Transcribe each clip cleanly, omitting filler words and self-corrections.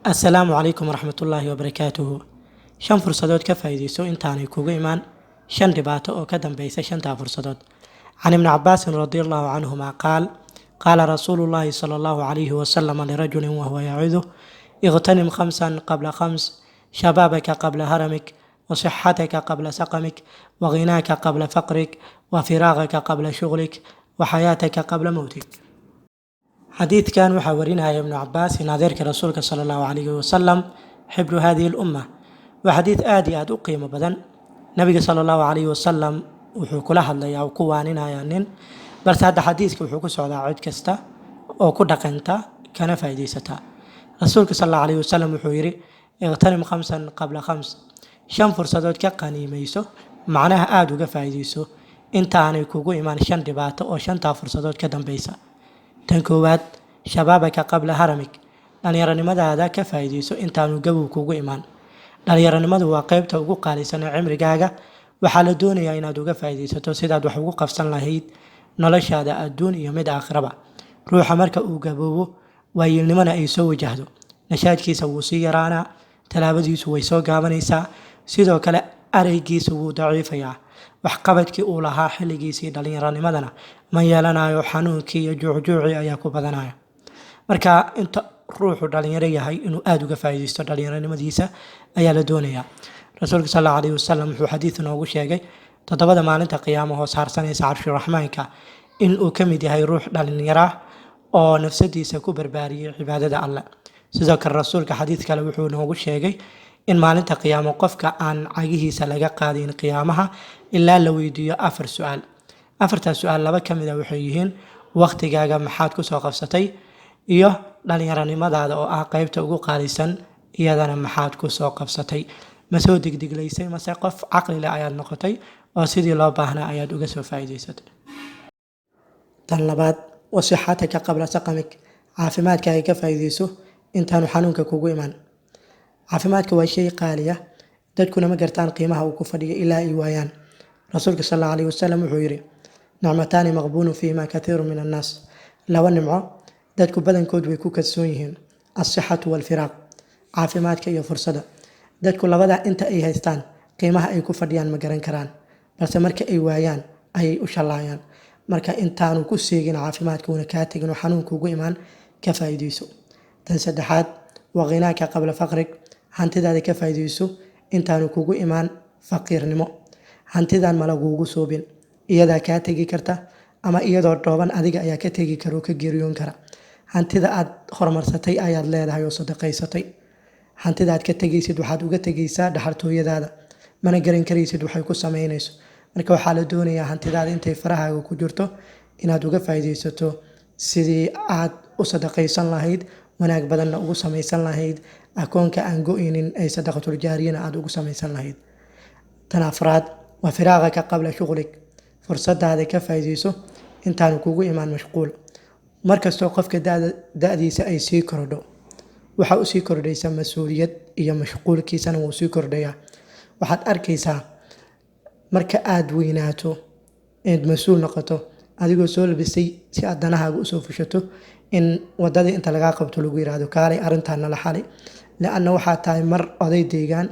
السلام عليكم ورحمة الله وبركاته. شن فرصدود كفايديسو intaanay kugu imaan shan dhibaato oo ka dambaysa shantaa fursadood. عن ابن عباس رضي الله عنهما قال قال رسول الله صلى الله عليه وسلم لرجل وهو يعظه اغتنم خمسا قبل خمس، شبابك قبل هرمك، وصحتك قبل سقمك، وغناك قبل فقرك، وفراغك قبل شغلك، وحياتك قبل موتك. xadiidkan waxaa warinaya ibnu cabaas in adeerka rasuulka sala allahu calayhi wasalam xibru hadihi lumma. waa xadiid aad iyo aad u qiimo badan. nabiga sala allahu calayhi wasalam wuxuu kula hadlayaa uu ku waaninaya nin, balse hadda xadiidka wuxuu ku socdaa cod kasta oo ku dhaqanta kana faa'iidaysata. rasuulka sala allahu calayhi wasalam wuxuu yidhi iqtanim khamsan qabla khams, shan fursadood ka qaniimayso, macnaha aada uga faa'iidayso intaanay kugu imaan shan dhibaato oo shantaa fursadood ka dambaysa. tan koowaad, shabaabaka qabla haramik, dhallinyaronimadaada ka faa'iidayso intaanu gabow kugu imaan. dhallinyaronimadu waa qaybta ugu qaalisan ee cimrigaaga. waxaa la doonayaa inaad uga faa'iidaysato sidaad wax ugu qabsan lahayd noloshaada adduun iyo mid aakhiraba. ruuxa marka uu gaboobo waayeelnimona ay soo wajahdo, nashaadkiisa wuu sii yaraanaa, tallaabadiisu way soo gaabanaysaa, sidoo kale araygiisa wuu daciifayaa. waxqabadkii uu lahaa xilligiisii dhallinyaronimadana ma yeelanayo, xanuunkii iyo juucjuucii ayaa ku badanaya. marka inta ruuxu dhallinyaro yahay inuu aada uga faa'iidaysto dhallinyaronimadiisa ayaa la doonayaa. rasuulka sal allahu calayhi wasalam wuxuu xadiid noogu sheegay 7 maalinta qiyaamo hoos harsanaysa carshuraxmaanka in uu ka mid yahay ruux dhallinyaro ah oo nafsadiisa ku barbaariyey cibaadada alle. sidoo kale rasuulka xadiid kale wuxuu noogu sheegay in maalinta qiyaamo qofka aan cagihiisa laga qaadin qiyaamaha ilaa la weydiiyo 4 su-aal. 4taas su-aal 2 ka mid a waxay yihiin waqtigaaga maxaad ku soo qabsatay, iyo dhallinyaronimadaada oo ah qaybta ugu qaalisan iyadana maxaad ku soo qabsatay. ma soo degdeglaysay mase qof caqli leh ayaad noqotay oo sidii loo baahnaa ayaad uga soo faa'iidaysatay. tan labaad, wasixataka qabla saqamik, caafimaadkaaga ka faa'iidayso intaanu xanuunka kugu imaan. caafimaadka waa shay qaaliya, dadkuna ma gartaan qiimaha uu ku fadhiyo ilaa ay waayaan. rasuulka sal allahu calayhi wasalam wuxuu yidhi nicmataani maqbuunu fiihima kathiiru min annaas, 2 nimco dadku badankood way ku kadsoon yihiin, alsixatu walfiraaq, caafimaadka iyo fursada. dadku labadaa inta ay haystaan qiimaha ay ku fadhiyaan ma garan karaan, balse marka ay waayaan ayay u shallaayaan. marka intaanu ku seegin caafimaadka una kaa tegin oo xanuunka ugu imaan ka faa'iidayso. tan saddexaad, waqinaaka qabla faqrig, hantidaada ka faa'iidayso intaanu kugu imaan faqiirnimo. hantidan ma laguugu soobin, iyadaa kaa tegi karta ama iyadoo dhooban adiga ayaa ka tegi kara oo ka geeriyoon kara. hantida aad horumarsatay ayaad leedahay oo sadaqaysatay. hantida aad ka tegaysid waxaad uga tegaysaa dhaxaltooyadaada, mana garan karaysid waxay ku samaynayso. marka waxaa la doonayaa hantidaada intay farahaaga ku jirto inaad uga faa'iidaysato sidii aad u sadaqaysan lahayd, wanaag badanna ugu samaysan lahayd, akoonka aan go-inin ay sadaqatul jaariyana aad ugu samaysan lahayd. tan afraad, waa firaaqaka qabla shughlik, fursadaada ka faa'iidayso intaanu kugu imaan mashquul. markastoo qofka da'diisa ay sii kordho waxaa u sii kordhaysa mas-uuliyad iyo mashquulkiisana wuu sii kordhayaa. waxaad arkaysaa marka aad weynaato eed mas-uul noqoto adigoo soo labisay si aad danahaaga usoo fushato in wadadii inta lagaa qabto lagu yiraahdo kaalay arrintaana la xali. la-anna waxaad tahay mar oday deegaan,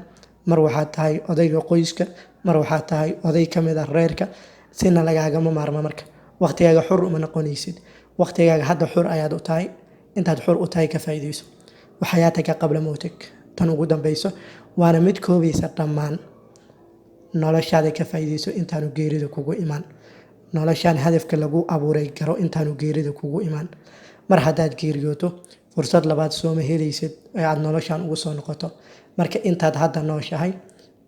mar waxaad tahay odayga qoyska, mar waxaad tahay oday ka mid ah reerka, sina lagaagama maarmo. marka waqtigaaga xur uma noqonaysid, waqtigaaga hadda xur ayaad u tahay, intaad xur u tahay ka faa'iidayso. waxayaataka qabla mowtig, tan ugu dambayso waana mid koobaysa dhammaan noloshaada ka faa'iidayso intaanu geerida kugu imaan. noloshaan hadafka lagu abuuray garo intaanu geerida kugu imaan. mar haddaad geeriyooto fursad labaad sooma helaysid ee aad noloshaan ugu soo noqoto. marka intaad hadda nooshahay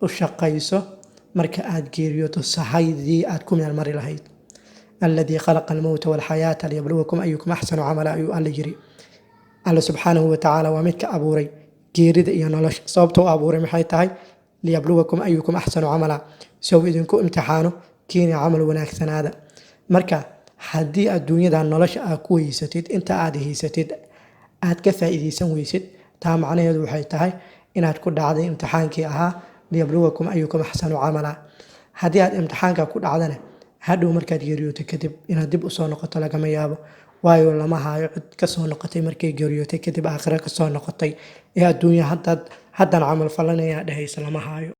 u shaqayso, marka aad geeriyooto sahaydii aad ku meel mari lahayd. alladii khalaqa almowta walxayaata liyabluwakum ayukum axsanu camala ayuu alla yiri. alla subxaanahu watacaala waa midka abuuray geerida iyo nolosha. sababta u abuuray maxay tahay? liyabluwakum ayukum axsanu camala, sow idinku imtixaano kiina camal wanaagsanaada. marka haddii adduunyada nolosha aad ku haysatid inta aad haysatid aad ka faa'iidaysan weysid, taa macnaheedu waxay tahay inaad ku dhacday imtixaankii ahaa liyabluwakum ayukum axsanu camala. haddii aad imtixaanka ku dhacdana hadhow markaad geeriyootay kadib inaad dib usoo noqoto lagama yaabo, waayo lama haayo cid kasoo noqotay markay geeriyootay kadib aakhira kasoo noqotay ee adduunya haddan camal falanaya dhehaysa lama haayo.